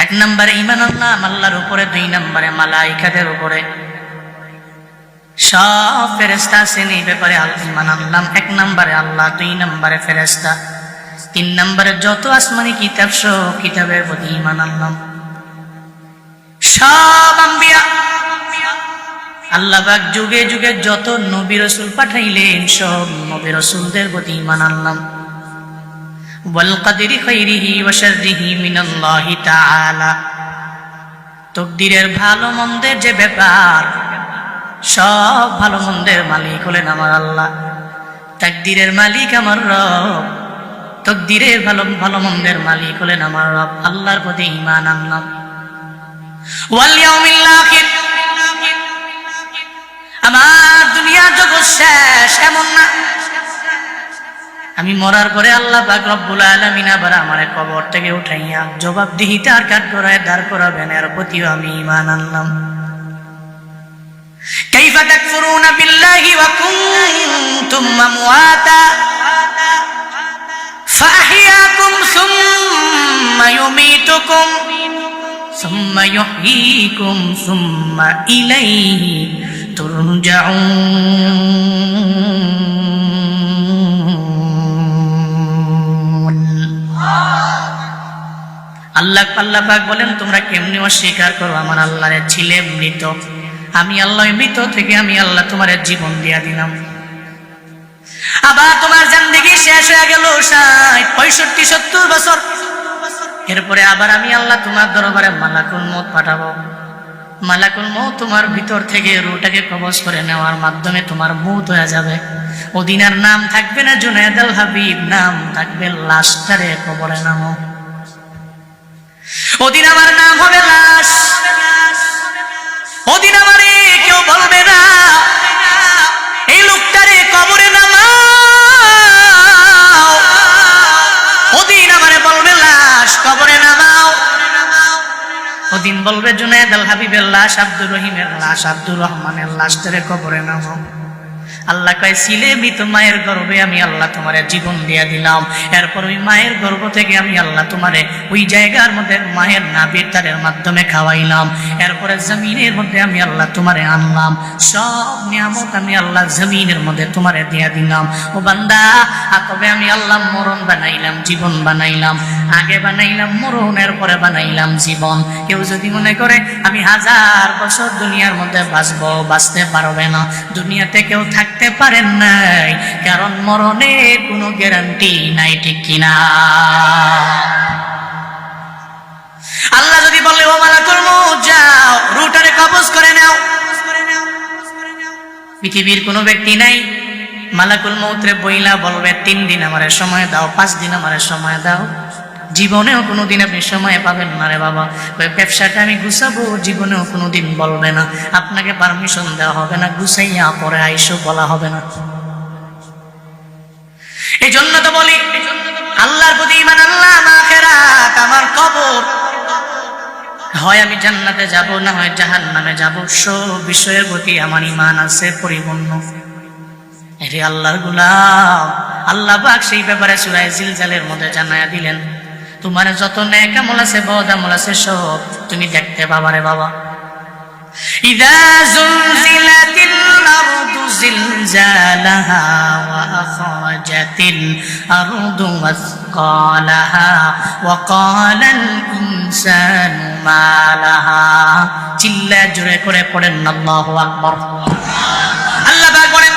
এক নম্বরে ঈমান আনলাম আল্লাহর উপরে, দুই নম্বরে মালায়েকাদের উপরে, সব ফেরেশতা শ্রেণীর ব্যাপারে ঈমান আনলাম। এক নম্বরে আল্লাহ, দুই নম্বরে ফেরেশতা, তিন নম্বরে যত আসমানি কিতাব সব কিতাবের প্রতি ঈমান আনলাম। সব আম্বিয়া আল্লাহ পাক যুগে যুগে যত নবী রাসূল পাঠাইলেন সব নবী রাসূলদের প্রতি ঈমান আনলাম। ওয়াল কদরি খাইরিহি ওয়া শাররিহি মিনাল্লাহি তাআলা, তাকদীরের ভালো মন্দের যে ব্যাপার, সব ভালো মন্দের মালিক হলেন আমার আল্লাহ। তাকদীরের মালিক আমার রব, তাকদীরের ভালো মন্দের মালিক হলেন আমার রব। আল্লাহর প্রতি ঈমান আনলাম। ওয়াল ইয়াউমিল আখির, আমার দুনিয়ার জগৎ শেষ এমন না, আমি মরার পরে আল্লাহ পাক রব্বুল আলামিন আবার আমার কবর থেকে উঠাইয়া জবাবদিহিতার কাঠগড়ায় দাঁড় করাবেন, এর প্রতিও আমি ঈমান আনলাম। কাইফা তাকফুরুনা বিল্লাহি ওয়া কুনতুম আমওয়াতা ফাআহইয়াকুম সুম্মা ইউমীতুকুম সুম্মা ইউহয়ীকুম সুম্মা ইলাইহি তুরজাউন। আল্লাহ পাক বলেন, তোমরা কেমনি অস্বীকার করো আমার আল্লাহর ছিলে মৃত, আমি আল্লাহ মৃত থেকে আমি আল্লাহ তোমার জীবন দিয়া দিলাম। আবার তোমার জিন্দেগি শেষ হয়ে গেল 60, 65, 70 বছর, এরপরে আবার আমি আল্লাহ তোমার দরবারে মালাকুল মউত পাঠাবো। মালাকুল মউত তোমার ভিতর থেকে রূহটাকে কবজ করে নেওয়ার মাধ্যমে তোমার মউত হয়ে যাবে। ওদিন আর নাম থাকবে না জুনায়েদ আল হাবিব, নাম থাকবে লাশটারে কবরে নামো। ওদিন আমার নাম হবে লাশ, ওদিন আমারে কেউ বলবে না এই লোকটারে কবরে নামাও, ওদিন আমারে বলবে লাশ কবরে নামাও। ওদিন বলবে জুনায়েদ আল হাবিবের লাশ, আব্দুর রহিমের লাশ, আব্দুর রহমানের লাশটারে কবরে নামাও। আল্লাহ কয়, ছিলে মৃত মায়ের গর্ভে আমি আল্লাহ তোমারে জীবন দিয়া দিলাম, এরপর ওই মায়ের গর্ভ থেকে আমি আল্লাহ তোমারে ওই জায়গার মধ্যে মায়ের নাভির তারের মাধ্যমে খাওয়াইলাম, এরপরে জমিনের মধ্যে আমি আল্লাহ তোমারে আনলাম, সব নিয়ামত আমি আল্লাহ জমিনের মধ্যে তোমারে দিয়া দিলাম। ও বান্দা, তবে আমি আল্লাহ মরণ বানাইলাম, জীবন বানাইলাম, আগে বানাইলাম মরণ, এরপরে বানাইলাম জীবন। কেউ যদি মনে করে আমি 1000 বছর দুনিয়ার মধ্যে বাঁচবো, বাঁচতে পারবে না। দুনিয়াতে কেউ থাকতে পারেন নাই, কারণ মরণের কোনো গ্যারান্টি নাই, ঠিক কিনা? আল্লাহ যদি বলে ও মালাকুল মউত যাও রূহটারে কবজ করে নাও, পৃথিবীর কোনো ব্যক্তি নাই মালাকুল মউতরে বইলা বলবে 3 দিন আমারে সময় দাও, 5 দিন আমারে সময় দাও। জীবনেও কোনোদিন আপনি সময় পাবেন না রে বাবা। ব্যবসাটা আমি গুছাবো, জীবনেও কোনোদিন বলবে না, আপনাকে পারমিশন দেওয়া হবে না, গুছাইয়া পরে আইসো বলা হবে না। এই জন্য তো বলি আল্লাহর প্রতি ঈমান আনলাম, আখিরাত আমার কবর, হয় আমি জান্নাতে যাব না হয় জাহান্নামে যাব, সব বিষয়ের প্রতি আমার ঈমান আছে পরিপূর্ণ। এরে আল্লাহর গোলাম, আল্লাহ পাক সেই ব্যাপারে সূরা জিলজালের মধ্যে জানায়া দিলেন, তোমার যত নেক আমল আছে বদ আমল আছে সব তুমি দেখতে পাবা রে বাবা। ইযা যুলজিলাতিল আরদু জিলজালাহা ওয়া আখরাজাতিল আরদু আসকালাহা ওয়া ক্বালাল ইনসানু মা লাহা। চিল্লা জোরে করে পড়েন আল্লাহু আকবার। আল্লাহ পাক বলেন,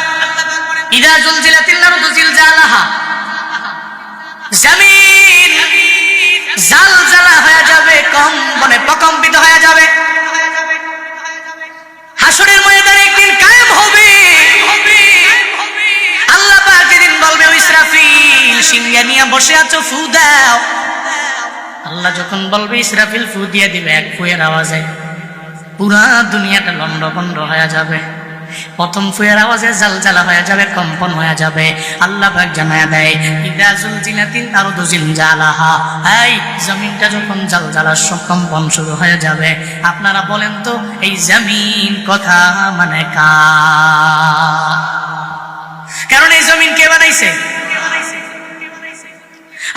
ইযা যুলজিলাতিল আরদু জিলজালাহা, জমিন জালজালা হয়ে যাবে, কম্পনে প্রকম্পিত হয়ে যাবে। হাসরের ময়দানে একদিন কায়েম হবে। আল্লাহ পাক যেদিন বলবে ও ইসরাফিল সিংহা নিয়ে বসে আছো, ফু দাও। আল্লাহ যখন বলবে ইসরাফিল ফু দিয়ে দিবে, এক ফুয়ের আওয়াজে পুরা দুনিয়াটা লন্ডভন্ড হয়ে যাবে। প্রথম ফুয়ের আওয়াজে জালজালা হয়ে যাবে, কম্পন হয়ে যাবে। আল্লাহ পাক জানায়া দেয়, ইযা যুলজিলাতিল আরদু জিলজালাহা, এই জমিনটা যখন জালজালা কম্পন শুরু হয়ে যাবে, আপনারা বলেন তো এই জমিন কথা মানে কার? কারণ এই জমিন কে বানাইছে?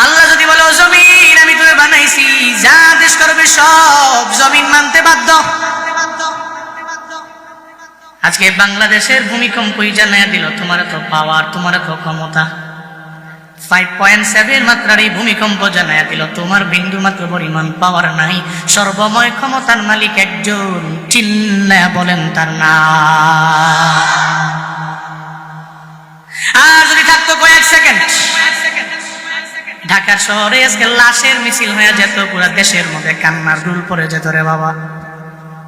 আল্লাহ যদি বলে ও জমিন আমি তোরে বানাইছি, যা আদেশ করবে সব জমিন মানতে বাধ্য। আজকে বাংলাদেশের ভূমিকম্পই জানাইয়া দিল তোমার তো পাওয়ার, তোমার তো ক্ষমতা। 5.7 মাত্রার এই ভূমিকম্প জানাইয়া দিল তোমার বিন্দু মাত্র পরিমাণ পাওয়ার নাই। সর্বময় ক্ষমতার মালিক একজন, চিল্লায়া বলেন তার নাম। আর যদি থাকতো কয়েক সেকেন্ড, ঢাকার শহরে আজকে লাশের মিছিল হয়ে যেত, পুরো দেশের মধ্যে কান্নার দুল পড়ে যেত রে বাবা।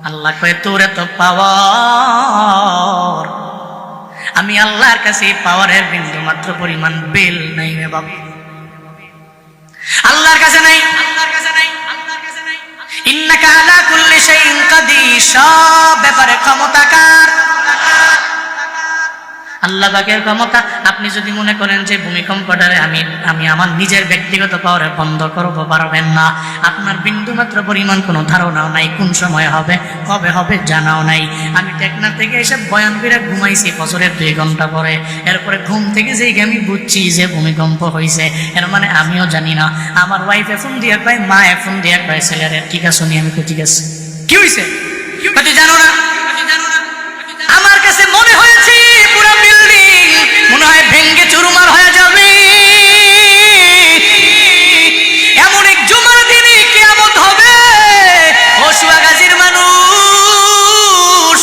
আল্লাহ কয়ে তোর এত পাওয়ার, আমি আল্লাহর কাছে পাওয়ারের বিন্দু মাত্র পরিমাণ বেল নাই রে বাবা, আল্লাহর কাছে নাই। ইন্নাকা আলা কুল্লি শাইইন কাদির, সব ব্যাপারে ক্ষমতাকার আল্লাহ পাকের ক্ষমতা। আপনি যদি মনে করেন যে ভূমিকম্পটারে আমি আমার নিজের ব্যক্তিগত পাওয়ারে বন্ধ করব, পারবেন না। আপনার বিন্দু মাত্র পরিমাণ কোনো ধারণাও নাই, কোন সময় হবে, কবে হবে জানাও নাই। আমি টেকনাফ থেকে এসে বয়ান করে ঘুমাইছি বছরের 2 ঘন্টা পরে, এরপরে ঘুম থেকে যেই আমি বুঝছি যে ভূমিকম্প হয়েছে, এর মানে আমিও জানি না। আমার ওয়াইফ ফোন দিয়ে কয়, মা ফোন দিয়ে কয় ছেলেরে ঠিক আছে নি, আমি তো ঠিক আছে। কি হয়েছে তুই জানো না? আমার কাছে মনে হয়েছে পুরো বিল্ডিং মনে হয় ভেঙ্গে চুরমার হয়ে যাবে। এমন এক জুমার দিনে কিয়ামত হবে, ও সুয়াগাজীর মানুষ,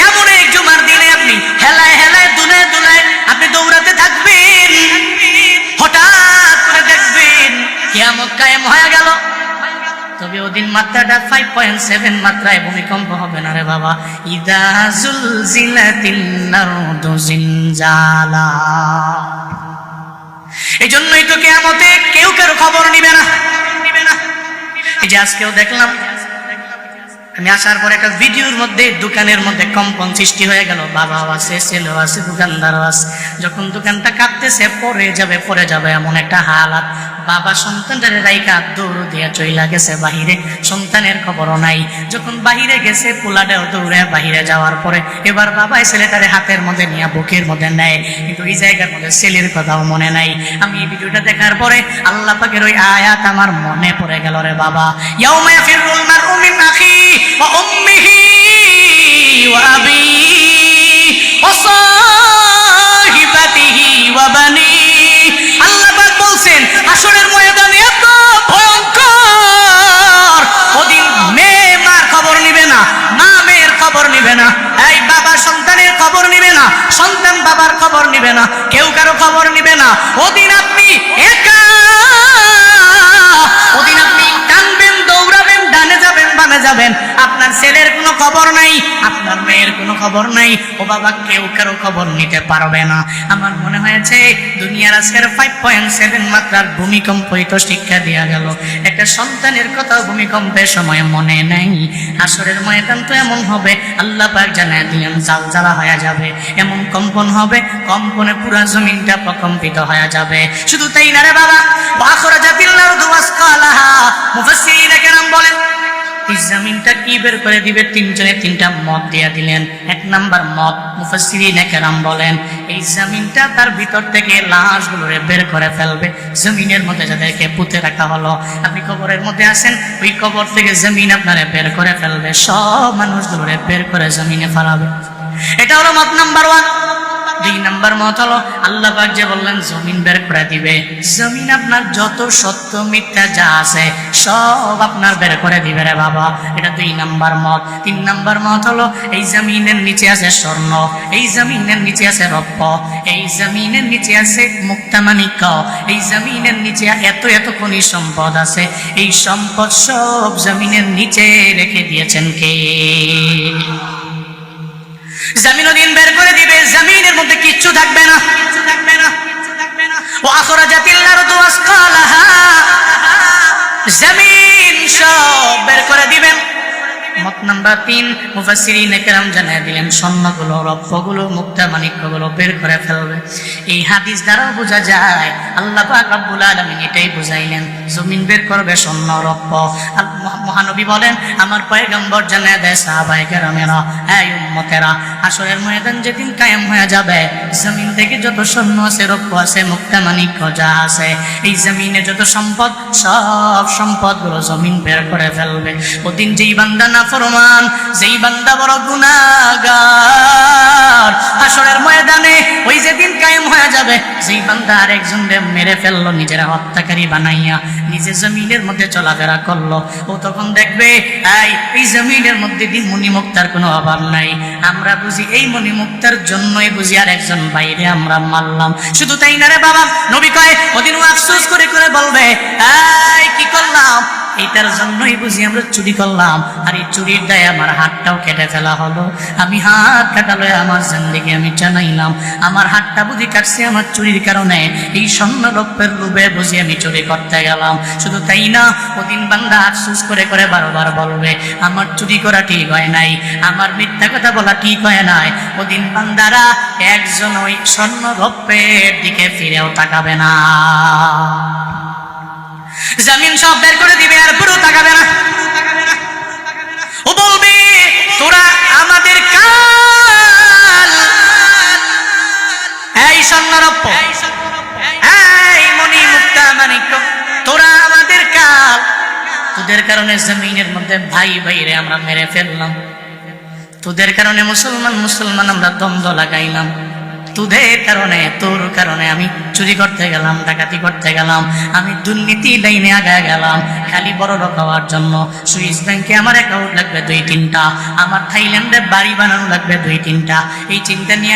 এমন এক জুমার দিনে আপনি হেলায় হেলায় দুলায় দুলায় আপনি দৌড়াতে থাকবেন, হঠাৎ করে দেখবেন কিয়ামত কায়েম হয়ে গেল। তবে ওদিন মাত্রাটা 5.7 মাত্রায় ভূমিকম্প হবে না রে বাবা। ইদা জুলজিলাতিল আরদু জিলজালা। এজন্যই তো কিয়ামতে কেউ কারো খবর নিবে না। এই যে আজকেও দেখলাম, আমি আসার পর একটা ভিডিওর মধ্যে দোকানের মধ্যে কম্পন সৃষ্টি হয়ে গেল। বাবাও আছে, ছেলেও আছে, দোকানদারও আছে। যখন দোকানটা কাঁপতেছে পড়ে যাবে এমন একটা হালাত, বাবা সন্তানটারে রাইকা দৌড় দিয়া চইলা গেছে বাহিরে, সন্তানের খবরও নাই। যখন বাহিরে গেছে পোলাটাও দৌড়ে বাহিরে যাওয়ার পরে এবার বাবাই ছেলেটারে হাতের মধ্যে নিয়ে বুকের মধ্যে নেয়, কিন্তু এই জায়গার মধ্যে ছেলের কথাও মনে নাই। আমি এই ভিডিওটা দেখার পরে আল্লাহ পাকের ওই আয়াত আমার মনে পড়ে গেল রে বাবা। ইয়াউমা ইয়াফিরুল মারউ মিন আখি ওয়া উম্মিহি ওয়া আবিহি ওয়া সাহিবাতিহি ওয়া বানি। আল্লাহ পাক বলছেন হাসরের ময়দানে এত ভয়ঙ্কর, ওদিন মেয়ে মার খবর নিবে না, মা মেয়ের খবর নিবে না, এই বাবা সন্তানের খবর নিবে না, সন্তান বাবার খবর নিবে না, কেউ কারো খবর নিবে না। ওদিন আপনি একা, ওদিন আপনি কাঁদবেন, দৌড়াবেন, ডানে যাবেন, বামে যাবেন, আপনার ছেলের কোনো খবর নাই, আপনার মেয়ের কোনো খবর নাই। ও বাবা কেউ কারো খবর নিতে পারবে না। আমার মনে হয়েছে দুনিয়ার আজকের 5.7 মাত্রার ভূমিকম্পই তো শিক্ষা দেওয়া গেল। একটা সন্তানের কথা ভূমিকম্পের সময় মনে নেই, হাসরের ময়দান তো এমন হবে আল্লাহ পাক জানায় দিলেন জালজালা হয়ে যাবে, এমন কম্পন হবে, কম্পনে পুরা জমিনটা প্রকম্পিত হয়ে যাবে। শুধু তাই না রে বাবা, আখরাজাতিল আরদু আসকালাহা। মুফাসসিরিনে কেরাম বলেন এই জমিনটা কি বের করে দিবে? তিনজনে তিনটা মত দিয়া দিলেন। 1 নাম্বার মত, মুফাসসিরিনে কেরাম বলেন এই জমিনটা তার ভিতর থেকে লাশগুলোরে বের করে ফেলবে। জমিনের মধ্যে যাদেরকে পুঁতে রাখা হলো, আপনি কবরের মধ্যে আছেন, ওই কবর থেকে জমিন আপনারে বের করে ফেলবে, সব মানুষগুলোরে বের করে জমিনে ফেলাবে। এটা হলো মত নাম্বার 1। 2 নাম্বার মত হলো আল্লাহ পাক যে বললেন জমিন বের করে দিবে, জমিন আপনার যত সত্য মিথ্যা যা আছে সব আপনার বের করে দিবে রে বাবা। এটা 2 নাম্বার মত। 3 নাম্বার মত হলো এই জমিনের নিচে আছে স্বর্ণ, এই জমিনের নিচে আছে রৌপ্য, এই জমিনের নিচে আছে মুক্তামাণিক্য, এই জমিনের নিচে এত এত খনিজ সম্পদ আছে, এই সম্পদ সব জমিনের নিচে রেখে দিয়েছেন কে? জমিন দিন বের করে দিবে, জমিনের মধ্যে কিচ্ছু থাকবে না, ওয়া আখরাজাতিল আরদু আসকালাহা। জমিন সব বের করে দিবেন। মত নাম্বার 3, মুফাসসিরিনে কেরাম জানায় দিলেন স্বর্ণগুলো, রৌপ্যগুলো, মুক্তামাণিক্যগুলো বের করে ফেলবে। এই হাদিস দ্বারা বোঝা যায় আল্লাহ পাক রব্বুল আলামিন এটাই বুঝাইলেন, জমিন বের করবে স্বর্ণ, রৌপ্য। মহানবী বলেন, আমার পয়গম্বর জানায় দেয় সাহাবায়ে কেরামেরা, এই উম্মতেরা, হাসরের ময়দান যেদিন কায়েম হয়ে যাবে, জমিন থেকে যত স্বর্ণ আছে, রৌপ্য আছে, মুক্তা মাণিক্য যা আছে, এই জমিনে যত সম্পদ, সব সম্পদগুলো জমিন বের করে ফেলবে। ওদিন যেই বান্দা নাফরমান, যেই বান্দা বড় গুনাহগার, হাসরের ময়দানে ওই যেদিন কায়েম হয়ে যাবে, যেই বান্দা আরেকজনকে মেরে ফেললো, নিজেরা হত্যাকারী বানাইয়া নিজে জমিনের মধ্যে চলাফেরা করলো, ও তখন দেখবে এই জমিনের মধ্যে দিন মণিমুক্তার কোনো অভাব নাই। আমরা বুঝি এই মণিমুক্তার জন্যই বুঝি আর একজন বাইরে আমরা মারলাম। শুধু তাই না রে বাবা, নবী কয় ওদিন ও আফসোস করে করে বলবে, কি করলাম, এইটার জন্যই বুঝি আমরা চুরি করলাম, আর এই চুরির দায়ে আমার হাতটাও কেটে ফেলা হলো। আমি হাত কাটালো আমার জিন্দেগি আমি জানাইলাম, আমার হাতটা বুঝি কাটছে আমার চুরির কারণে, এই স্বর্ণ রৌপ্যের লোভে বুঝি আমি চুরি করতে গেলাম। শুধু তাই না, ওদিন বান্দা আফসোস করে করে বারবার বলবে, আমার চুরি করা ঠিক হয় নাই, আমার মিথ্যা কথা বলা ঠিক হয় নাই। ওদিন বান্দারা একজন ওই স্বর্ণ রৌপ্যের দিকে ফিরেও তাকাবে না, জমিন সব বের করে দিবে, আর পুরো তাকাবে না। ও বলবে, তোরা আমাদের কাল, এই স্বর্ণরৌপ্য, এই মণি মুক্তা মাণিক্য, তোরা আমাদের কাল, তোদের কারণে জমিনের মধ্যে ভাই ভাইরে আমরা মেরে ফেললাম, তোদের কারণে মুসলমান আমরা দ্বন্দ্ব লাগাইলাম, তোদের কারণে, তোর কারণে আমি চুরি করতে গেলাম, ডাকাতি করতে গেলাম, আমি দুর্নীতি লাইনে আগায় গেলাম খালি বড় লোক হওয়ার জন্য। সুইস ব্যাংকে আমার অ্যাকাউন্ট লাগবে 2-3টা, আমার থাইল্যান্ডে বাড়ি বানানো লাগবে 2-3টা, এই চিন্তা নিয়ে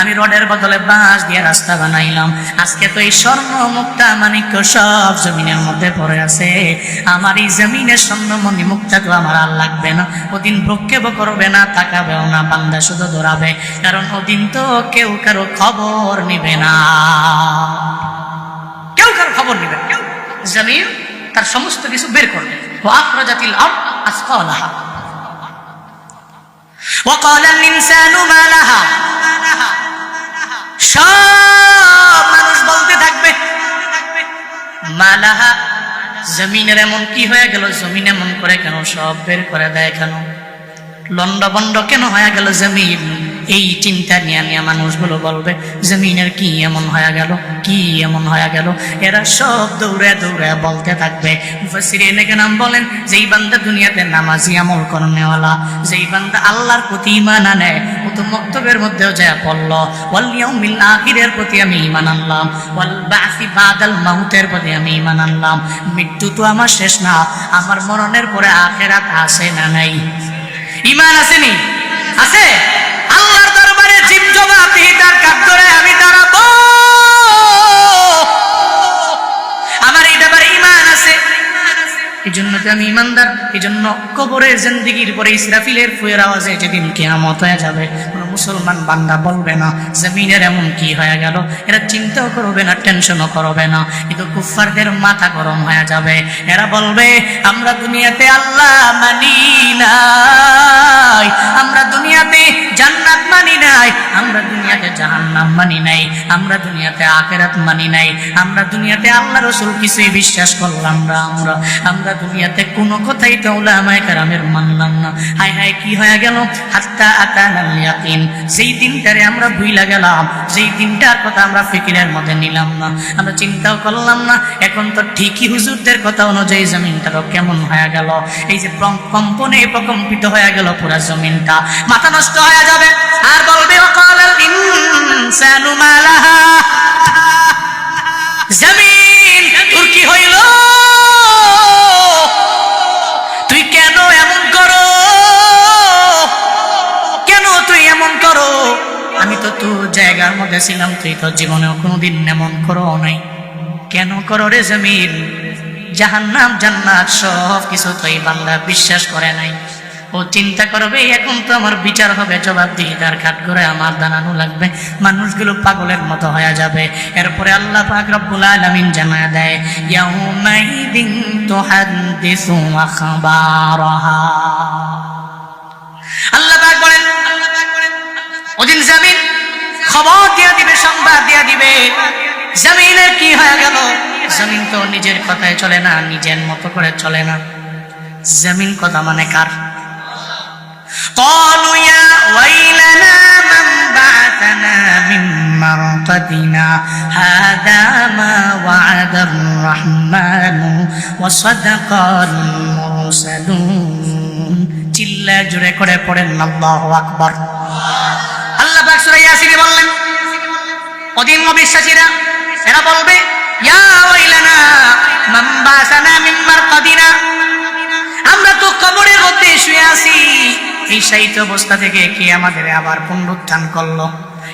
আমি রডের বদলে বাঁশ দিয়ে রাস্তা বানাইলাম। আজকে তো এই স্বর্ণ মুক্তা মাণিক্য সব জমিনের মধ্যে পড়ে আছে, আমার এই জমিনের স্বর্ণ মণি মুক্তা তো আমার আর লাগবে না। ওদিন ভ্রক্ষেপ করবে না, তাকাবেও না, বান্দা শুধু দৌড়াবে, কারণ ওদিন তো কেউ কারো খবর নিবে না, কেউ কারো খবর নিবে না। জমিন তার সমস্ত কিছু বের করবে। ওয়াখরাজাতিল আরদ আসকালাহা ওয়াকালা আল ইনসানু মা লাহা, সব মানুষ বলতে থাকবে মা লাহা, জমিনের এমন কি হয়ে গেল, জমিন এমন করে কেন, সব বের করে দেয় কেন, লন্ডভন্ড কেন হয়ে গেল জমিন, এই চিন্তা নিয়ে মানুষগুলো বলবে জমিনের কি এমন হয়ে গেল, কি এমন হয়ে গেল। এরা সব দৌড়ে দৌড়ে বলতে থাকবে। মুফাসসিরিনে কেরাম বলেন, যেই বান্দা দুনিয়াতে নামাজি আমল করনেওয়ালা, যেই বান্দা আল্লাহর প্রতি ঈমান আনে, ও তো মক্তবের মধ্যেও যায় পড়ল ওয়াল ইয়াউমিল আখিরের প্রতি আমি ঈমান আনলাম, ওয়াল বাসি বাদাল মাউতের প্রতি আমি ঈমান আনলাম। মৃত্যু তো আমার শেষ না, আমার মরণের পরে আখিরাত আছে না নাই? ঈমান আসেনি? আছে। আল্লাহর দরবারে জীব জবাবদিহিতার কাঠগড়ায় আমি দাঁড়াবো, আমার এই ব্যাপারে ঈমান আছে, এই জন্য তো আমি ঈমানদার। এই জন্য কবরের জিন্দেগির পরে ইসরাফিলের ফুয়ের আওয়াজে যেদিন কিয়ামত হয়ে যাবে, কোনো মুসলমান বান্দা বলবে না জমিনের এমন কি হয়ে গেল, এরা চিন্তাও করবে না, টেনশনও করবে না, কিন্তু কুফফারদের মাথা গরম হয়ে যাবে। এরা বলবে, আমরা দুনিয়াতে আল্লাহ মানি নাই, আমরা দুনিয়াতে জান্নাত মানি নাই, আমরা দুনিয়াতে জাহান্নাম মানি নাই, আমরা দুনিয়াতে আখিরাত মানি নাই, আমরা দুনিয়াতে আল্লাহ রাসূল কিছুই বিশ্বাস করলাম না, আমরা দুনিয়াতে কোনো কথাই তো উলামায়ে কেরামের মানলাম না। হায় হায় কি হয়ে গেল, হাত্তা আতানাল ইয়াকিন, যেই দিনটারে আমরা ভুইলা গেলাম, যেই দিনটার কথা আমরা ফিকিরের মধ্যে নিলাম না, আমরা চিন্তাও করলাম না। এখন তো ঠিকই হুজুরদের কথা অনুযায়ী জমিনটারও কেমন হয়ে গেল, এই যে কম্পনে প্রকম্পিত হয়ে গেল পুরা জমিনটা, মাথা নষ্ট হয়ে যাবে। আর বলবে ওয়াকালাল ইনসানু মা লাহা, জমিন তোর কি হইল, তুই কেন এমন করো, কেন তুই এমন করো, আমি তো তোর জায়গার মধ্যে ছিলাম, তুই তো জীবনেও কোনোদিন এমন করো নাই, কেন করো রে জমিন? জাহান্নাম জান্নাত সব কিছু তো এই বান্দা বিশ্বাস করে নাই। ও চিন্তা করবে এখন তো আমার বিচার হবে, জবাবদিহিতার কাঠগড়ায় আমার দাঁড়ানো লাগবে, মানুষগুলো পাগলের মতো হয়ে যাবে। এরপরে আল্লাহ পাক রব্বুল আলামিন জানায় দেয়, ইয়াউমাইদিন তুহাদ্দিসু আখবারাহা। আল্লাহ পাক বলেন, ওদিন জমিন খবর দিয়ে দিবে, সংবাদ দিয়ে দিবে জমিনের কি হয়ে গেল। জমিন তো নিজের কথায় চলে না, নিজের মতো করে চলে না, জমিন কথা মানে কার? قالوا يا ويلنا من بعثنا من مرقدنا هذا ما وعد الرحمن وصدق المرسلون চিল্লা জোরে করে পড়েন আল্লাহু আকবার। আল্লাহ পাক সূরা ইয়াসিনে বললেন, ওদিন অবিশ্বাসীরা এরা বলবে, ইয়া ওয়াইলানা মান বাসানা মিন মারকাদিনা, আমরা তো কবরের মধ্যে শুয়ে আছি, এই শায়িত অবস্থা থেকে কে আমাদের আবার পুনরুত্থান করলো,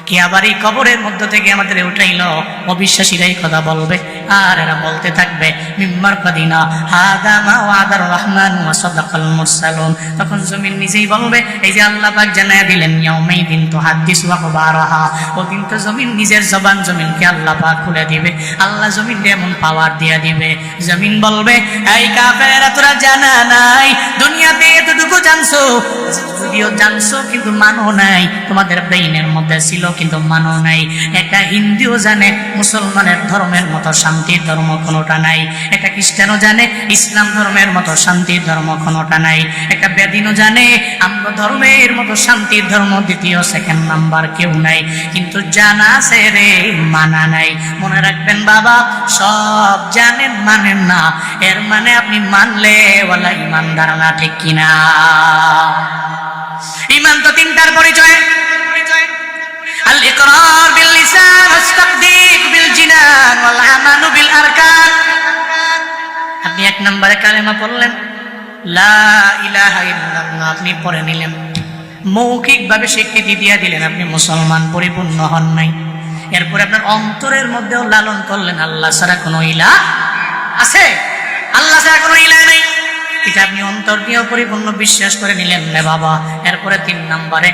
কে আবার এই কবরের মধ্য থেকে আমাদের উঠাইলো। অবিশ্বাসীরাই কথা বলবে, আর এরা বলতে থাকবে মিম্মার কাদিনা হাদা মা ওয়াদার রহমান ওয়া সাদাকাল মুরসালুন। তখন জমিন নিজেই বলবে, এই যে আল্লাহ পাক জানায়া দিলেন ইয়াউমাইদিন তুহাদ্দিসু আখবারাহা, ওদিন তো জমিন নিজের জবান জমিনকে আল্লাহ পাক খুলে দিবে। আল্লাহ জমিনকে এমন পাওয়ার দিয়া দিবে, জমিন বলবে, এই কাফেররা তোরা জানা নাই, দুনিয়াতে এতটুকু জানছো, যদিও জানছো কিন্তু মানো নাই, তোমাদের ব্রেইনের মধ্যে ছিল কিন্তু মানো নাই। একটা হিন্দুও জানে মুসলমানের ধর্মের মতো শান্তির ধর্ম কোনোটা নাই, একটা খ্রিস্টানও জানে ইসলাম ধর্মের মতো শান্তির ধর্ম কোনোটা নাই, একটা বেদিনও জানে আমরা ধর্মের মতো শান্তির ধর্ম দ্বিতীয় সেকেন্ড নাম্বার কেউ নাই, কিন্তু জানা আছে রে মানা নাই। মনে রাখবেন বাবা, সব জানেন মানেন না, এর মানে আপনি মানলে ওয়ালা ইমানদার না, ঠিক কিনা? ঈমান তো তিনটার পরিচয়, আল ইকরার বিল লিসান ওয়াস তাসদীক বিল জিনান ওয়াল আমালু বিল আরকান। আপনি এক নম্বরে কালেমা পড়লেন, লা ইলাহা ইল্লাল্লাহ, আপনি পড়ে নিলেন, মৌখিকভাবে স্বীকৃতি দিয়ে দিলেন আপনি মুসলমান, পরিপূর্ণ হন নাই। এরপরে আপনার অন্তরের মধ্যেও লালন করলেন আল্লাহ ছাড়া কোনো ইলাহ আছে, আল্লাহ ছাড়া কোনো ইলাহ নেই, এটা আপনি অন্তর দিয়েও পরিপূর্ণ বিশ্বাস করে নিলেন রে বাবা। এরপরে 3 নম্বরে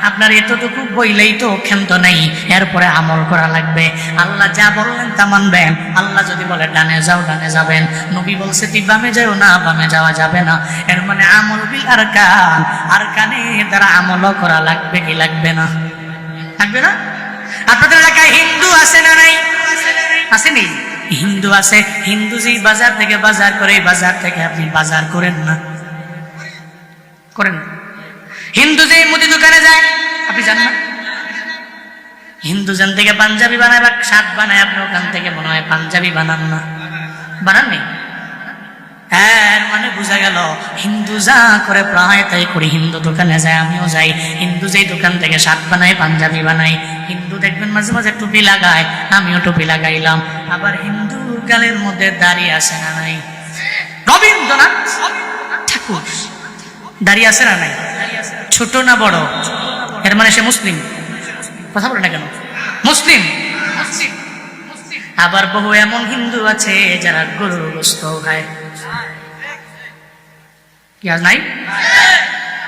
আপনার এতটুকু বইলেই তো ক্ষান্ত নেই, এরপরে আমল করা লাগবে। আল্লাহ যা বললেন তা মানবেন, আল্লাহ যদি বলে ডানে যাও ডানে যাবেন, নবী বলছে তুই বামে যাও না বামে যাওয়া যাবে না। এর মানে আমল বিল আরকান, আরকানের দ্বারা আমলও করা লাগবে কি লাগবে না? লাগবে না? আপনাদের এলাকায় হিন্দু আছে না নাই? আসেনি? হিন্দু আছে, হিন্দু যেই বাজার থেকে বাজার করে, বাজার থেকে আপনি বাজার করেন না, করেন? হিন্দু যেই মুদি দোকানে যায় আপনি জান না? হিন্দু জান থেকে পাঞ্জাবি বানায় বা শার্ট বানায়, আপনি ওখান থেকে মনে হয় পাঞ্জাবি বানান না, বানাননি? হ্যাঁ, মানে বোঝা গেল হিন্দু যা করে প্রায় তাই করি। হিন্দু দোকানে যায়, আমিও যাই, হিন্দু যেই দোকান থেকে শার্ট বানায় পাঞ্জাবি বানাই, হিন্দু দেখবেন মাঝে মাঝে টুপি লাগায়, আমিও টুপি লাগাইলাম। আবার হিন্দুর গালের মধ্যে দাড়ি আছে না নাই? রবীন্দ্রনাথ ঠাকুর দাড়ি আছে না নাই? ছোট না বড়? এর মানে সে মুসলিম? কথা বলে না কেন? মুসলিম। আবার বহু এমন হিন্দু আছে যারা গরুর গোশত খায়, কি আজ নাই?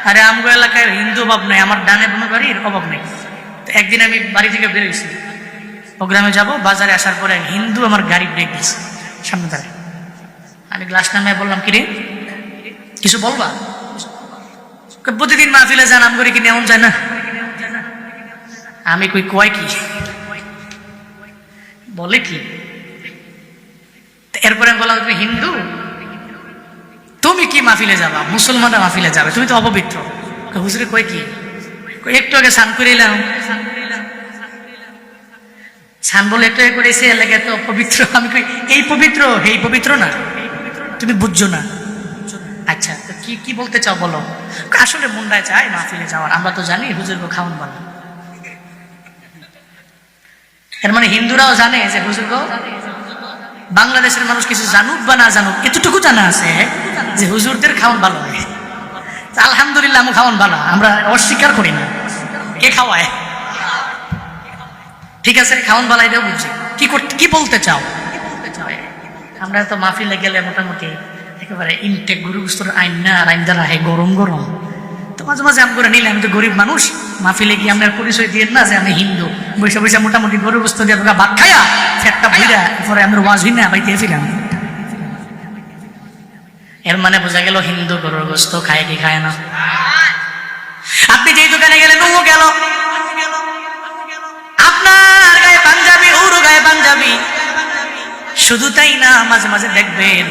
আরে আমগো এলাকায় হিন্দু অভাব নেই, আমার ডানে বামে বাড়ির অভাব নেই। একদিন আমি বাড়ি থেকে বেরোইছি, প্রোগ্রামে যাব, বাজারে আসার পরে হিন্দু আমার গাড়ি ব্রেক দিচ্ছে সামনে দাঁড়ায়। আমি গ্লাস নামে বললাম, কিরে কিছু বলবা? প্রতিদিন মাহফিলে যান, আম করে কিনে এমন যায় না? আমি কই কয় কি বলে কি? এরপরে আমি বললাম, তুমি হিন্দু, তুমি কি মাহফিলে যাবা? মুসলমানরা মাহফিলে যাবে, তুমি তো অপবিত্র। হুজুরে কয় কি? একটু আগে স্নান করে এলাম, স্নান বলে একটু আগে করেছে, এলাকা তো পবিত্র। আমি কই এই পবিত্র, এই পবিত্র না, তুমি বুঝছো না? আচ্ছা তো কি কি বলতে চাও বলো? আসলে মুন্ডায় চাই মাহফিলে যাওয়ার, আমরা তো জানি হুজুর গো খাওয়ান বলো। এর মানে হিন্দুরাও জানে যে হুজুর গো, বাংলাদেশের মানুষ কিছু জানুক বা না জানুক, এতটুকু জানা আছে যে হুজুরদের খাওয়ান ভালো হয়। আলহামদুলিল্লাহ, আমি খাওয়ান ভালো, আমরা অস্বীকার করি না। কে খাওয়ায়? ঠিক আছে, খাওয়ান ভালো, এটাও বুঝছি। কি বলতে চাও? আমরা তো মাহফিলে গেলে মোটামুটি একেবারে ইনটেক গরু গোশতের আইনা রাইন্দা রাখে, গরম গরম। তো মাঝে মাঝে আমি করে নিলে, আমি তো গরিব মানুষ, মাহফিলে গিয়ে আপনার পরিচয় দিয়ে না যে আমি হিন্দু, বৈশা বৈশা মোটামুটি গরু গোশত দিয়ে ভাত খাইয়া ফেটটা ভুইরা পরে আমরা ওয়াজ হই না বাইতে ফিরাম। এর মানে বোঝা গেল হিন্দু গরুর গোশত খায় কি খায় না? আপনি যেই দোকানে গেলেন ও গেল, আপনার গায়ে পাঞ্জাবি, ওর গায়ে পাঞ্জাবি। শুধু তাই না, মাঝে মাঝে দেখবেন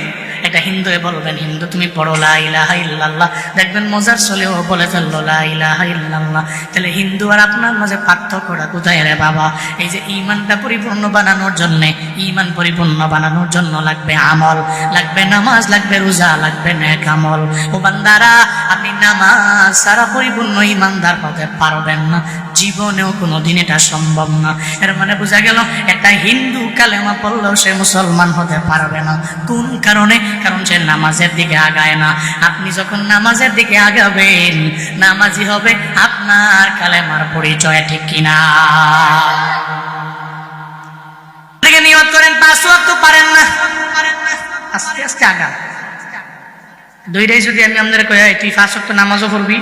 এটা হিন্দু বলবেন, হিন্দু তুমি পড়ো লা ইলাহা ইল্লাল্লাহ, দেখবেন মজার চলেও বলে ফেললো লা ইলাহা ইল্লাল্লাহ। তাহলে হিন্দু আর আপনার মাঝে পার্থক্যটা কোথায় রে বাবা? এই যে ঈমানটা পরিপূর্ণ বানানোর জন্য, ঈমান পরিপূর্ণ বানানোর জন্য লাগবে আমল, লাগবে নামাজ, লাগবে রোজা, লাগবে নেক আমল। ও বান্দারা, আপনি নামাজ ছাড়া পরিপূর্ণ ঈমানদার হতে পারবেন না, জীবনেও কোনোদিন এটা সম্ভব না। এর মানে বোঝা গেল একটা হিন্দু কালেমা পড়লেও সে মুসলমান হতে পারবে না। কোন কারণে? কারণ সে নামাজের দিকে আগায় না। আপনি যখন নামাজের দিকে আগাবেন, নামাজি হবে আপনার কালেমার পরিচয়, ঠিক কিনা? নিয়ত করেন 5 ওয়াক্ত পারেন না, আস্তে আস্তে আগান। দুইটাই যদি আমি আপনাদের কই তুই 5 ওয়াক্ত নামাজও পড়বি,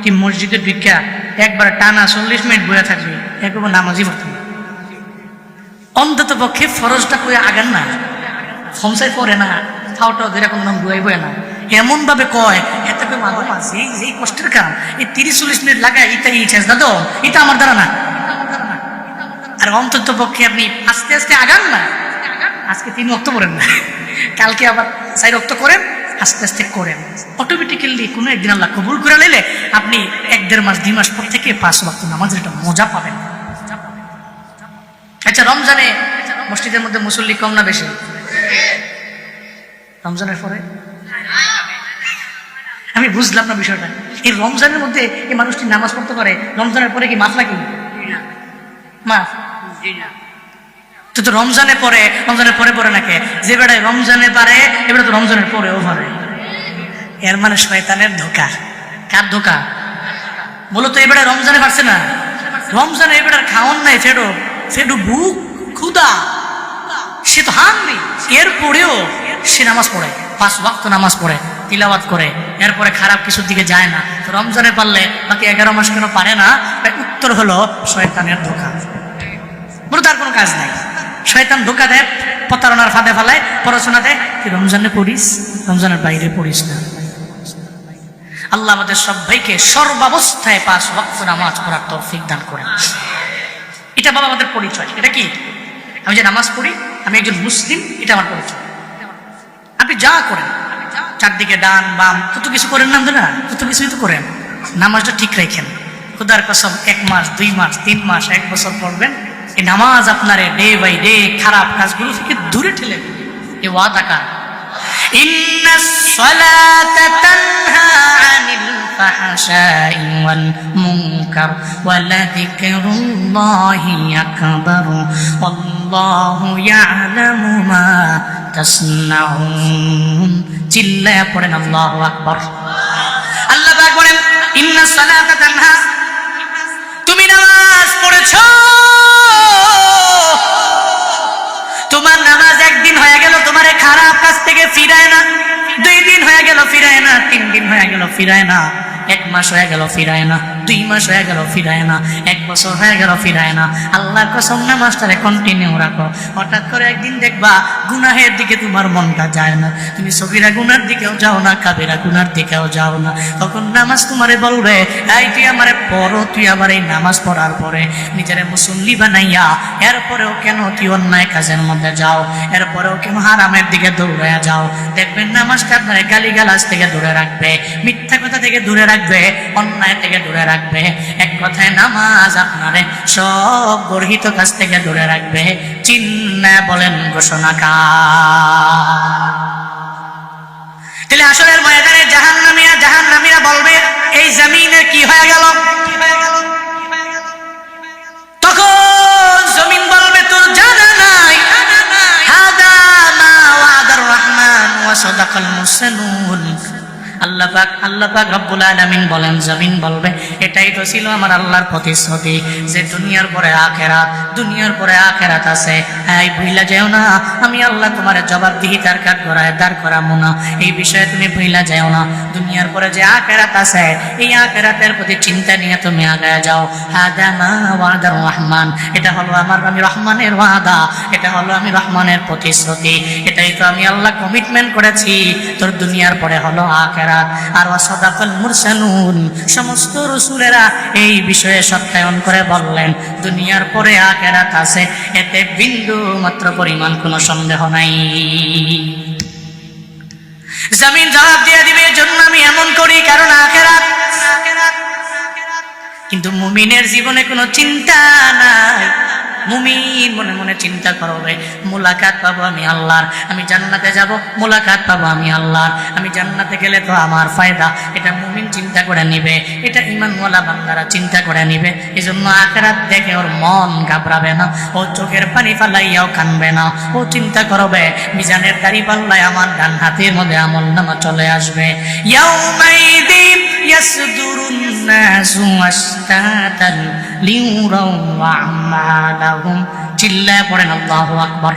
তুই মসজিদে ঢুকা একবার টানা 40 মিনিট বসে থাকবি, একবার নামাজই পড়বি। অন্তত পক্ষে ফরজটা কই আগান না, ফমসাই পড়ে না, ফাওটাও ধরে কোনো নাম গুয়াই বয়ে না, এমন ভাবে কয় এত মাঝে মাঝে এই কষ্টের কাম, এই 30-40 মিনিট লাগায় এটা ইচ্ছা দাদা, এটা আমার দ্বারা না। আর অন্তত পক্ষে আপনি আস্তে আস্তে আগান না। আজকে 3 ওয়াক্ত পড়েন না, কালকে আবার 4 ওয়াক্ত করেন, আস্তে আস্তে করেন। অটোমেটিক্যালি কোনো একদিন আল্লাহ কবুল করে নিলে আপনি 1-1.5 মাস 2 মাস পর থেকে 5 ওয়াক্ত নামাজের একটা মজা পাবেন। আচ্ছা, রমজানে মসজিদের মধ্যে মুসল্লি কম না বেশি? রমজানের পরে আমি বুঝলাম না বিষয়টা। এই রমজানের মধ্যে এই মানুষটি নামাজ পড়তে পারে, রমজানের পরে কি মাফ নাকি? মাফ তো রমজানে পরে, রমজানের পরে পরে নাকি? যে বেড়ায় রমজানে পারে এবারে তো রমজানের পরেও পারে। এর মানে শয়তানের ধোঁকা। কার ধোঁকা? মূলত এবারে রমজানে পারছে না, রমজানে এবারে খাওয়ান নাই, ফেডো ফেডো বুক ক্ষুদা, সে তো হাঙ্গরি, এরপরেও সে নামাজ পড়ে, 5 ওয়াক্ত নামাজ পড়ে, তিলাওয়াত করে, এরপরে খারাপ কিছুর দিকে যায় না। তো রমজানে পারলে বাকি 11 মাস কেন পারে না? উত্তর হলো শয়তানের ধোঁকা। বলে তার কোনো কাজ নাই, শয়তান ধোঁকা দেয়, প্রতারণার ফাঁদে ফেলায়, পড়াশোনা দেয়, তুই রমজানে পড়িস, রমজানের বাইরে পড়িস না। আল্লাহ আমাদের সবাইকে সর্বাবস্থায় 5 ওয়াক্ত নামাজ পড়ার তৌফিক দান করেন। এটা বাবা আমাদের পরিচয়। এটা কি? আমি যে নামাজ পড়ি, আমি একজন মুসলিম, এটা আমার পরিচয়। আপনি যা করেন, চারদিকে ডান বাম কত কিছু করেন না, না কত কিছুই তো করেন, নামাজটা ঠিক রাখেন। খুদার কসম 1 মাস 2 মাস 3 মাস 1 বছর পড়বেন, এই নামাজ আপনার ডে বাই ডে খারাপ কাজগুলো থেকে দূরে ঠেলে দেবে। এই ওয়াদা কার? ইন্নাস সালাতা তানহা আনিল ফাহশাই ওয়াল মুনকার ওয়া লাযিকরুল্লাহি আকবার আল্লাহু ইয়ালামু মা তাসনাউন। চিল্লায়া পড়েন আল্লাহু আকবার। আল্লাহ পাক বলেন ইন্নাস সালাতা তানহা, তুমি নামাজ পড়েছো, তোমার নামাজ 1 দিন হয়ে গেল তোমারে খারাপ কাজ থেকে ফিরায় না, 2 দিন হয়ে গেল ফিরায় না, 3 দিন হয়ে গেল ফিরায় না, 1 মাস হয়ে গেল ফিরায় না, 2 মাস হয়ে গেল ফিরায় না, 1 বছর হয়ে গেল ফিরায় না। আল্লাহর কসম নামাজটারে কন্টিনিউ রাখো। হঠাৎ করে একদিন দেখবা গুনাহের দিকে তোমার মনটা যায় না, তুমি সগীরা গুনার দিকেও যাও না, কাবিরা গুনার দিকেও যাও না। তখন নামাজ তোমারে বলবে, এই তুই আমারে পড়ো, তুই আবার এই নামাজ পড়ার পরে নিজের মুসল্লি বানাইয়া এরপরেও কেন তুই অন্যায় কাজের মধ্যে যাও, এরপরেও কেন হারামের দিকে দৌড়ে যাও। দেখবেন নামাজটা আপনার গালিগালাজ থেকে দূরে রাখবে, মিথ্যা কথা থেকে দূরে রাখবে, অন্যায় থেকে দূরে রাখবে। এক কথায় নামাজ আপনারে সব গর্হিত কাজ থেকে দূরে রাখবে। চিন্না বলেন ঘোষণাকার। তাহলে আসলের ময়দানে জাহান্নামীরা বলবে, এই জমিনের কি হয়ে গেল? তখন জমিন বলবে, তোর জানা নাই, হাদা মা ওয়াদার রহমান ওয়া সাদাকাল মুরসালুন। আল্লাহ পাক রব্বুল আলামিন বলেন, জমিন বলবে, এটাই তো ছিল আমার আল্লাহর প্রতিশ্রুতি যে দুনিয়ার পরে আখিরাত, দুনিয়ার পরে আখিরাত আছে। এই ভুইলা যাও না, আমি আল্লাহ তোমার জবাবদিহিতার কাঠ গড়ায় দাঁড় করাবো না, এই বিষয়ে তুমি ভুইলা যাও না। দুনিয়ার পরে যে আখিরাত আছে, এই আখিরাতের প্রতি চিন্তা নিয়ে তুমি আগায় যাও। হাদা মা ওয়াদার রহমান, এটা হলো আমি রহমানের ওয়াদা, এটা হলো আমি রহমানের প্রতিশ্রুতি, এটাই তো আমি আল্লাহ কমিটমেন্ট করেছি। তোর দুনিয়ার পরে হলো আখিরাত। আর ওয়াসাদাকাল মুরসালুন, সমস্ত রাসূলেরা এই বিষয়ে সত্যায়ন করে বললেন দুনিয়ার পরে আখিরাত আছে, এতে বিন্দু মাত্র পরিমাণ কোনো সন্দেহ নাই। জমিন জবাব দিয়ে দিবে, এজন্য আমি এমন করি কারণ আখিরাত। কিন্তু মুমিনের জীবনে কোনো চিন্তা নাই। মুমিন মনে মনে চিন্তা করবে, মুলাকাত পাবো আমি আল্লাহর, আমি জান্নাতে যাব, মুলাকাত পাবো আমি আল্লাহর, আমি জান্নাতে গেলে তো আমার ফায়দা। এটা মুমিন চিন্তা করে নিবে, এটা ঈমানওয়ালা বান্দারা চিন্তা করে নিবে। এজন্য আখিরাত দেখে ওর মন ঘাবড়াবে না, ও চোখের পানি ফালাইয়াও কানবে না। ও চিন্তা করবে মিজানের দাড়ি পাল্লায় আমার ডান হাতের মধ্যে আমলনামা চলে আসবে। ইয়াউমাইদিন ইয়াসদুরুন নাসু আশতাতান লিউরাউ আমালাহুম। চিল্লায় পড়েন আল্লাহু আকবার।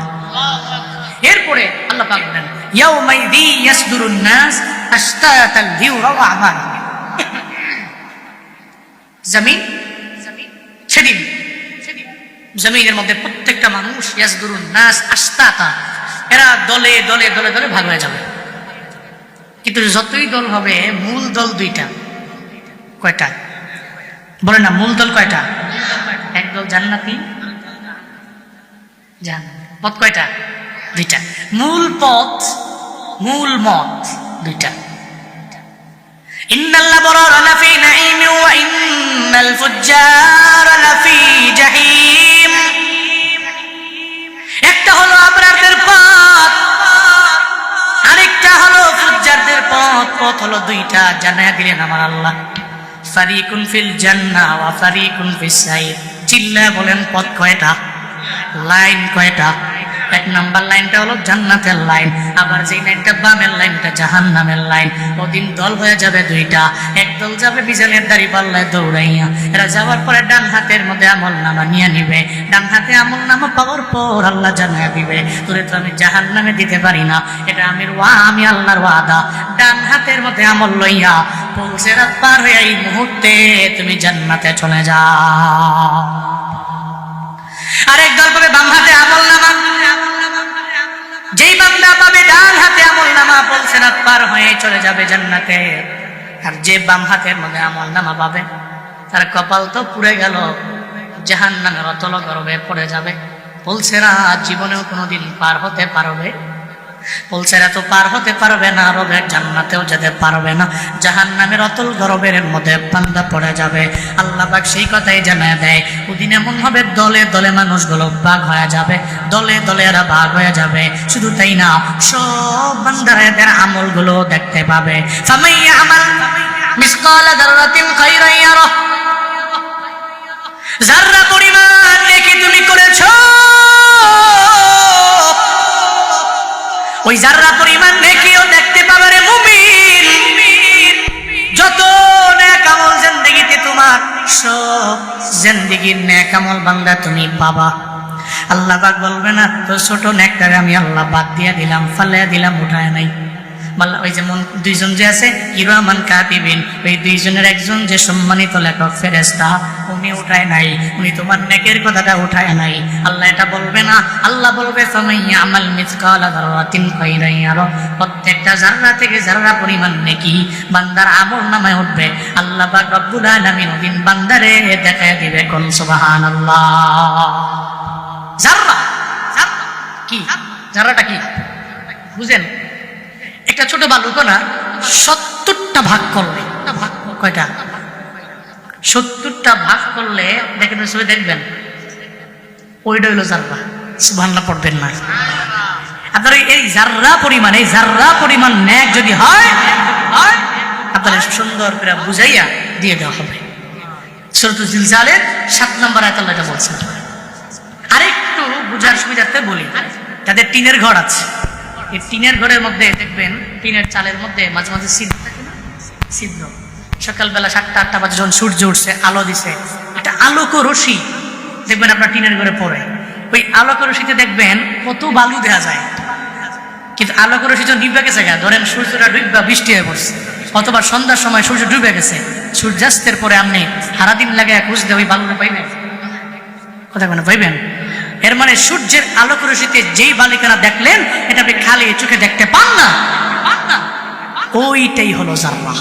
এরপরে আল্লাহ পাক বলেন ইয়াউমাইদি ইয়াসদুরুন নাস আশতাতান লিউরাউ আমালাহুম। জমিন সেদিন জমিনের মধ্যে প্রত্যেকটা মানুষ ইয়াসদুরুন নাস আশতাতা, এরা দলে দলে দলে দলে ভাগ হয়ে যাবে। কিন্তু যতই দল হবে মূল দল দুইটা। কয়টা বলে না? মূল দল কয়টা? একদল জান্নাতি, পথ কয়টা? দুইটা। মূল পথ, মূল মত দুইটা। ইন্নাল আবরারা লাফি নাঈম ওয়া ইন্নাল ফুজ্জারা লাফি জাহিম। একটা হলো আবরারদের পথ, আরেকটা হলো ফুজ্জারদের পথ। পথ হলো দুইটা, জানায়া দিলেন আমার আল্লাহ। ফারিকুন ফিল জান্নাহ ওয়া ফারিকুন ফিস সাইর। চিল্লায় বলেন পথ কয়টা? লাইন কয়টা? এক নাম্বার লাইনটা হলো জান্নাতের লাইন, আবার যেই লাইনটা বামের লাইনটা জাহান্নামের লাইন। ওদিন দল হয়ে যাবে দুইটা। এক দল যাবে বিজানের দাড়ি পাল্লায় দৌড়াইয়া, এরা যাওয়ার পরে ডান হাতের মধ্যে আমলনামা নিয়ে নিবে। ডান হাতে আমলনামা পাওয়ার পর আল্লাহ জানায়া দিবে, তোরে তো আমি জাহান্নামে দিতে পারি না, এটা আমি আল্লাহর ওয়াদা। ডান হাতের মধ্যে আমল লইয়া পুলসিরাত পার হয়ে এই মুহূর্তে তুমি জান্নাতে চলে যাও। আরেক দল পাবে বাম হাতে আমলনামা। যেই বান্দা পাবে ডান হাতে আমলনামা, পুলসিরাত পার হয়ে চলে যাবে জান্নাতে। আর যে বাম হাতের মধ্যে আমলনামা পাবে তার কপাল তো পুড়ে গেল, জাহান্নামের অতল গর্ভে পড়ে যাবে। পুলসিরাত জীবনেও কোনোদিন পার হতে পারবে? পুলসিরাত তো পার হতে পারবে না, রবের জান্নাতেও যেতে পারবে না, জাহান্নামের অতল গর্ভের মধ্যে বান্দা পড়ে যাবে। আল্লাহ পাক সেই কথাই জানায় দেয়, ওদিন এমন হবে দলে দলে মানুষগুলো ভাগ হয়ে যাবে, দলে দলে এরা ভাগ হয়ে যাবে। শুধু তাই না, সব বান্দারা এদের আমলগুলো দেখতে পাবে। ফামান ইয়ামাল মিসকালা যাররাতিন খায়রান ইয়ারাহ। যাররা পরিমাণ নেকি তুমি করেছো, ওই যাররা পরিমাণ নেকিও দেখতে পাবে রে মুমিন। যত নেক আমল জিন্দেগিতে তোমার, সব জিন্দেগির নেক আমল বান্দা তুমি পাবা। আল্লাহ পাক বলবে না তো ছোট নেকটারে আমি আল্লাহ বাদ দিয়ে দিলাম, ফালাইয়া দিলাম, উঠায় নাই। ওই যেমন দুইজন যে আছে কিরামান কাতিবিন, ওই দুইজনের একজন যে সম্মানিত লেখক ফেরেশতা, উনি উঠায় নাই, উনি তোমার নেকের কথাটা উঠায় নাই। আল্লাহ এটা বলবে না, আল্লাহ বলবে ফামান ইয়ামাল মিসকালা যাররাতিন খায়রান ইয়ারাহ। প্রত্যেকটা জাররা থেকে জাররা পরিমাণ নেকি বান্দার আমলনামায় উঠবে। আল্লাহ পাক রব্বুল আলামিন ওদিন বান্দারে দেখায় দিবে, কোন সুবহানাল্লাহ। জাররা কি? জাররাটা কি বুঝেন? একটা ছোট বালুকণা 70টা ভাগ করলে, কয়টা? 70টা ভাগ করলে দেখেন, সবাই দেখবেন ওইটা হইলো জাররা। সুবহানাল্লাহ পড়বেন না আপনার? এই জাররা পরিমাণ, এই জাররা পরিমাণ নেক যদি হয়, আপনার সুন্দর করে বুঝাইয়া দিয়ে দেওয়া হবে। সূরাতুল জিলজালের 7 নম্বর আয়াতে আল্লাহ এটা বলছেন। আরেকটু বুঝার সুবিধার্থে বলি, তাদের টিনের ঘর আছে, এই টিনের ঘরের মধ্যে দেখবেন টিনের চালের মধ্যে মাঝে মাঝে ছিদ্র থাকে না? ছিদ্র। সকালবেলা 7টা-8টা বাজে যখন সূর্য উঠছে, আলো দিছে, একটা আলোক রশ্মি দেখবেন আপনার টিনের ঘরে পড়ে। ওই আলোক রশ্মিতে দেখবেন কত বালু দেখা যায়, কিন্তু আলোক রশ্মি যখন ডুবে গেছে, ধরেন সূর্যটা ডুববা বৃষ্টি হয়ে পড়ছে, অথবা সন্ধ্যার সময় সূর্য ডুবে গেছে, সূর্যাস্তের পরে আপনি সারাদিন লাগে খুঁজতে ওই বালুটা পাইবেন? কথা কেন পাইবেন? এর মানে সূর্যের আলোক রশ্মিতে যেই বালিকানা দেখলেন, এটা আপনি খালি চোখে দেখতে পান না, ওইটাই হলো জাররা।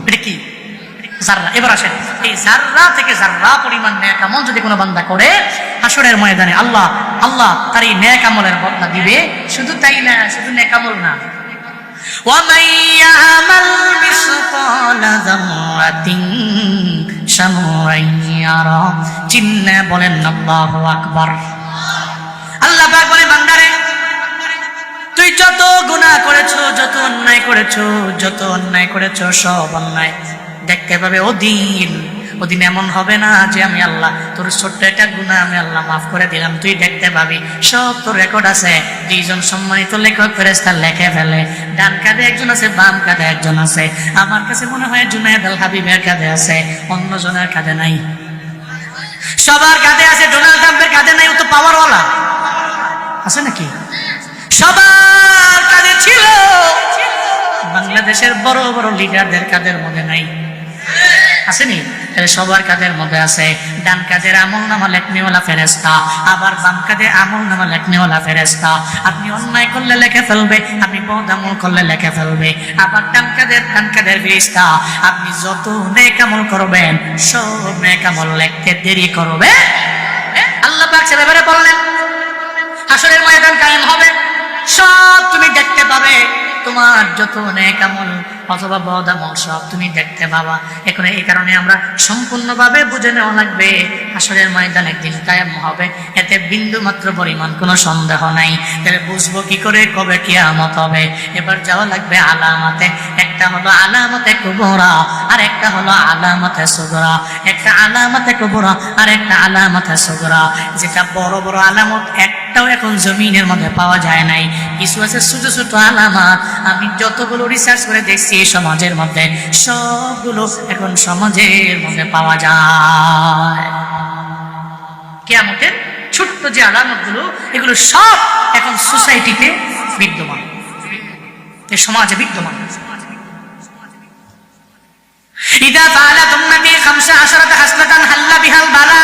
এটা কি? জাররা। এবার আসেন, এই জাররা থেকে জাররা পরিমাণ নেক আমল যদি কোনো বান্দা করে, হাসরের ময়দানে আল্লাহ তার এই নেক আমলের বদলা দিবে। শুধু তাই না, শুধু নেক আমল না, ومن يعمل مثقال ذرة شرا يره চিন্না বলেন আল্লাহু আকবার। আল্লাহ পাক বলে বান্দারে তুই যত গুনাহ করেছো, যত অন্যায় করেছো, যত অন্যায় করেছো সব অন্যায় দেখতে পাবে। ওদিন এমন হবে না যে আমি আল্লাহ তোর ছোট্ট একটা গুনাহ আমি আল্লাহ মাফ করে দিলাম, তুই দেখতে পাবি সব তোর রেকর্ড আছে। দুইজন সম্মানিত লেখক ফেরেশতা লেখে ফেলে, ডান কাঁধে একজন আছে, বাম কাঁধে একজন আছে। আমার কাছে মনে হয় জুনায়েদ আল হাবিবের কাঁধে আছে, অন্য জনের কাঁধে নাই। সবার কাঁধে আছে, ডোনাল্ড ট্রাম্পের কাঁধে নাই, ও তো পাওয়ারওয়ালা আছে নাকি? সবার কাঁধে ছিল, বাংলাদেশের বড় বড় লিডারদের কাঁধের মধ্যে নাই, আসেনি? সবার কাঁধের মধ্যে আছে। ডান কাঁধের আমলনামা লেখনেওয়ালা ফেরেশতা, আবার বাম কাঁধে আমলনামা লেখনেওয়ালা ফেরেশতা। আপনি অন্যায় করলে লেখে ফেলবে, আপনি বদ আমল করলে লেখে ফেলবে। আবার ডান কাঁধের ফেরেশতা, আপনি যত নেক আমল করবেন সব নেক আমল লিখতে দেরি করবে। আল্লাহ পাক সে ব্যাপারে বললেন হাসরের ময়দান কায়েম হবে, সব তুমি দেখতে পাবে, তোমার যত নেক আমল অথবা বদ আমল সব তুমি দেখতে পাবা। এখন এই কারণে আমরা সম্পূর্ণভাবে বুঝে নেওয়া লাগবে হাসরের ময়দান একদিন কায়েম হবে, এতে বিন্দু মাত্র পরিমাণ কোনো সন্দেহ নাই। তাহলে বুঝবো কি করে কবে কিয়ামত হবে? এবার যাওয়া লাগবে আলামতে। একটা হলো আলামতে কুবরা আর একটা হলো আলামতে সুগরা। একটা আলামতে কুবরা আর একটা আলামতে সুগরা। যেটা বড় বড় আলামত একটাও এখন জমিনের মধ্যে পাওয়া যায় নাই, কিছু আছে ছোট ছোট আলামত। আমি যতগুলো রিসার্চ করে দেখছি সমাজের মধ্যে, সবগুলো এখন সমাজের মধ্যে পাওয়া যায়। কিয়ামতের ছোট্ট যে আলামতগুলো, এগুলো সব এখন সোসাইটিতে বিদ্যমান, এই সমাজে বিদ্যমান। ইদা ফাআলাত উম্মতি 15 হাসনাতান হাল্লা বিহাল বালা।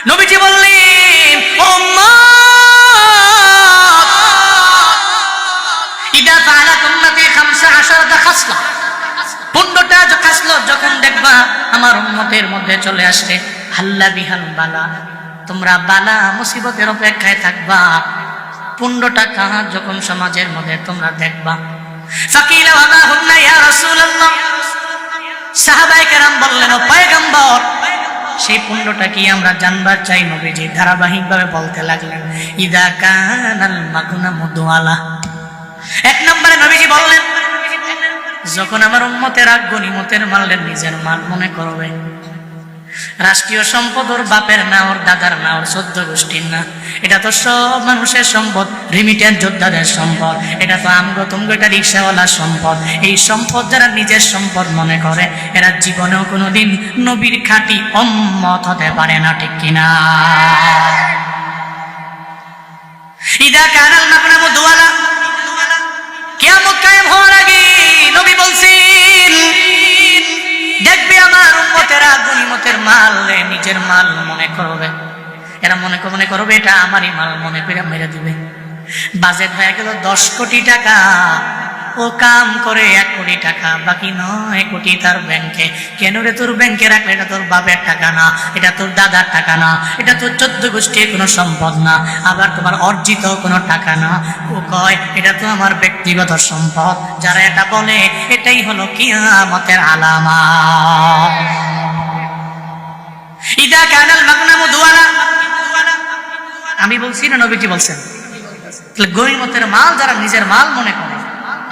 নবীজি বললেন ও উম্মত, ইদা ফাআলাত উম্মতি 15 খাসলা, 15টা খাসলত যখন দেখবা আমার উম্মতের মধ্যে চলে আসবে, হাল্লা বিহাল বালা, তোমরা বালা মুসিবতের অপেক্ষায় থাকবা। 15টা কাজ যখন সমাজের মধ্যে তোমরা দেখবা, ফাকিলা ওয়া মা হুন্না ইয়া রাসূলুল্লাহ, সাহাবায়ে কেরাম বললেন ও পয়গম্বর সেই 15টা কি আমরা জানবার চাই। নবীজি ধারাবাহিকভাবে বলতে লাগলেন ইদা কানাল মাগনামু দুআলা। 1 নম্বরে নবীজি বললেন যখন আমার উম্মতেরা গনিমতের মালের নিজের মাল মনে করবে, রাষ্ট্রীয় সম্পদ ওর বাপের না, ওর দাদার না, ওর 14 গোষ্ঠীর না, এটা তো সব মানুষের সম্পদ, রিমিটেন্স যোদ্ধাদের সম্পদ, এটা তো আমগো তুমগো এটা রিক্সাওয়ালার সম্পদ। এই সম্পদ যারা নিজের সম্পদ মনে করে এরা জীবনেও কোনোদিন নবীর খাঁটি উম্মত হতে পারে না, ঠিক কিনা? ইদা কানাল মাগনামু দুআলা, কিয়ামত কায়েম হওয়ার আগে নবী বলছেন দেখবে আমার উম্মতেরা গনিমতের মাল নিজের মাল মনে করবে, এরা মনে করবে এটা আমারই মাল মনে করে মেরে দিবে। বাজেট হয়ে গেল 10 কোটি টাকা, ও কাম করে 1 কোটি টাকা, বাকি 9 কোটি তার ব্যাংকে। কেন রে তোর ব্যাংকে রাখলে? এটা তোর বাপের টাকা না, এটা তোর দাদার টাকা না, এটা তোর 14 গোষ্ঠীর কোনো সম্পদ না, আবার তোমার অর্জিত কোনো টাকা না। ও কয় এটা তো আমার ব্যক্তিগত সম্পদ। যারা এটা বলে এটাই হলো কিয়ামতের আলামত। ইদা কানাল মাগনামু দুআলা, আমি বলছি না নবীজি বলছেন? গনিমতের মাল যারা নিজের মাল মনে করে,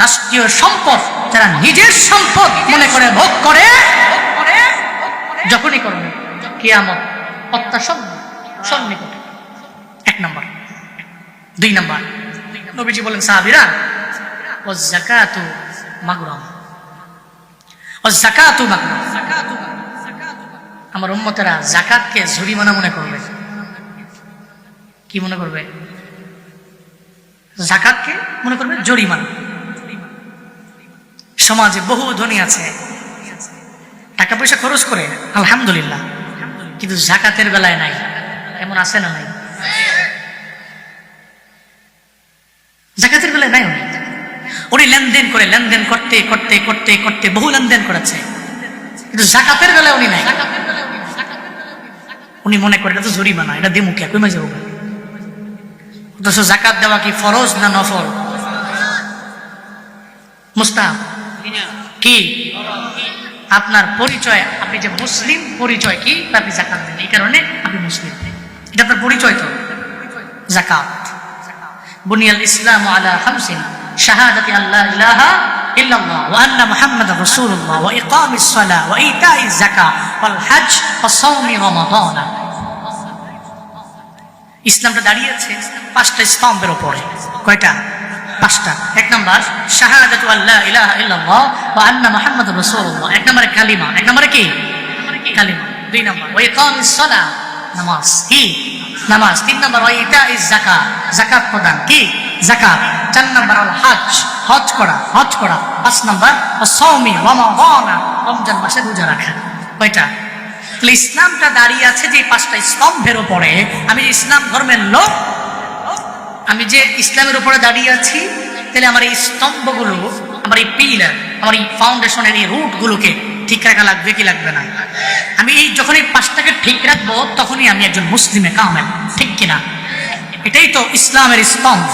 রাষ্ট্রীয় সম্পদ যারা নিজের সম্পদ মনে করে ভোগ করে, যখনই করবে কিয়ামত সন্নিকটে। 1 নম্বর। 2 নম্বর নবীজি বলেন সাহাবীরা ওয়াজ যাকাতু মাগরাম, ওয়াজ যাকাতু মাগরাম, আমার উম্মতেরা যাকাতকে জরিমানা মনে করবে। কি মনে করবে? যাকাতকে মনে করবে জরিমানা। সমাজে বহু ধনী আছে, টাকা পয়সা খরচ করে আলহামদুলিল্লাহ, কিন্তু যাকাতের বেলায় নাই। এমন আছে না নাই? যাকাতের বেলায় নাই। উনি লেনদেন করে, লেনদেন করতে করতে করতে করতে বহু লেনদেন করেছে, কিন্তু যাকাতের বেলায় উনি নাই। উনি মনে করে এটা তো জরিমানা, এটা দিয়ে মুখে কমে যাবো। অথচ যাকাত দেওয়া কি ফরজ না নফল? মুস্তাহাব কি? আপনার পরিচয়, আপনি যে মুসলিম পরিচয় কি? আপনি যাকাত দেন, এই কারণে আপনি মুসলিম, এটা আপনার পরিচয়। তো যাকাত, বুনিয়াল ইসলামু আলা খামসিন, শাহাদাতি আল্লা ইলাহা ইল্লাল্লাহ ওয়া আন্না মুহাম্মাদার রাসূলুল্লাহ ওয়া ইকামিস সালাহ ওয়া ইতাইজ যাকাত ওয়াল হজ ওয়া সাওমি রমাদান। ইসলামটা দাঁড়িয়েছে পাঁচটা স্তম্ভের উপরে। কয়টা? পাঁচটা। এক নম্বর শাহাদাতু আল্লা ইলাহা ইল্লাল্লাহ ওয়া আন্না মুহাম্মাদুর রাসূলুল্লাহ, এক নম্বরে কালিমা, এক নম্বরে কি? কালিমা। দুই নম্বর ওয়া ইকামিস সালাহ, নামাজ, কি? নামাজ। তিন নম্বর ওয়া ইতাইজ যাকাত, যাকাত প্রদান, কি? যাকাত। চার নম্বর আল হজ, হজ করা, হজ করা। পাঁচ নম্বর ওয়া সাওমি রমাদান, রমজান মাসে রোজা রাখা। কয়টা? ইসলামটা দাঁড়িয়ে আছে যে পাঁচটা স্তম্ভের উপরে। আমি যে ইসলাম ধর্মের লোক, আমি যে ইসলামের উপরে দাঁড়িয়ে আছি, তাহলে আমার এই স্তম্ভগুলো, আমার এই পিলার, আমার এই ফাউন্ডেশনের এই রুট গুলোকে ঠিক রাখা লাগবে কি লাগবে না? আমি এই যখন এই পাঁচটাকে ঠিক রাখবো, তখনই আমি একজন মুসলিমে কামেল, ঠিক কিনা? এটাই তো ইসলামের স্তম্ভ।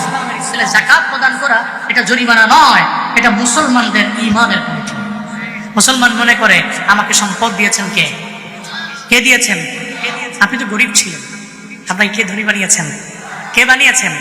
তাহলে যাকাত প্রদান করা এটা জরিমানা নয়, এটা মুসলমানদের ঈমানের পরিচয়। মুসলমান মনে করে আমাকে সম্পদ দিয়েছেন কে? কে দিয়েছেন? আপনি তো গরিব ছিলেন, আপনাকে কে ধনী বানিয়েছেন? কে বানিয়েছেন?